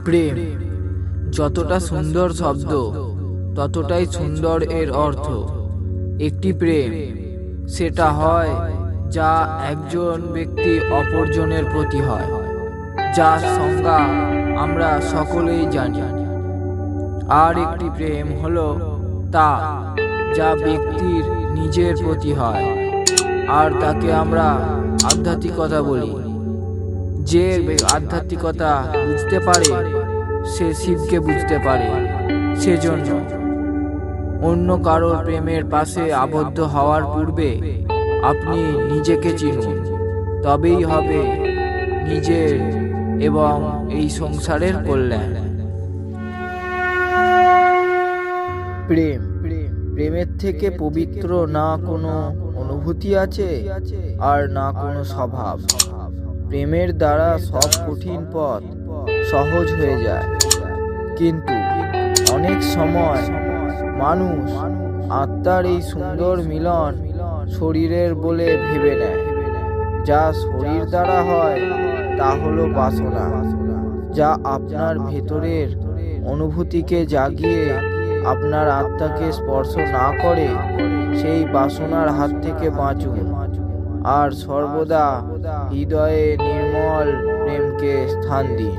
প্রেম যতটা সুন্দর শব্দ, ততটাই সুন্দর এর অর্থ। একটি প্রেম সেটা হয় যা একজন ব্যক্তি অপরজনের প্রতি হয়, যার সংজ্ঞা আমরা সকলেই জানি। আর একটি প্রেম হলো তা যা ব্যক্তির নিজের প্রতি হয়, আর তাকে আমরা আধ্যাত্মিকতা বলি। যে আধ্যাত্মিকতা বুঝতে পারে সে শিবকে বুঝতে পারে। সেজন্য অন্য কারোর প্রেমের পাশে আবদ্ধ হওয়ার পূর্বে আপনি নিজেকে চিনুন, তবেই হবে নিজের এবং এই সংসারের কল্যাণ। প্রেমের থেকে পবিত্র না কোনো অনুভূতি আছে, আর না কোনো স্বভাব। প্রেমের দ্বারা সব কঠিন পথ সহজ হয়ে যায়। কিন্তু অনেক সময় মানুষ আত্মার এই সুন্দর মিলন শরীরের বলে ভেবে নেয়। যা শরীর দ্বারা হয় তা হলো বাসনা, যা আপনার ভেতরের অনুভূতিকে জাগিয়ে আপনার আত্মাকে স্পর্শ না করে। সেই বাসনার হাত থেকে বাঁচুন, আর সর্বদা হৃদয়ে নির্মল প্রেমকে স্থান দিন।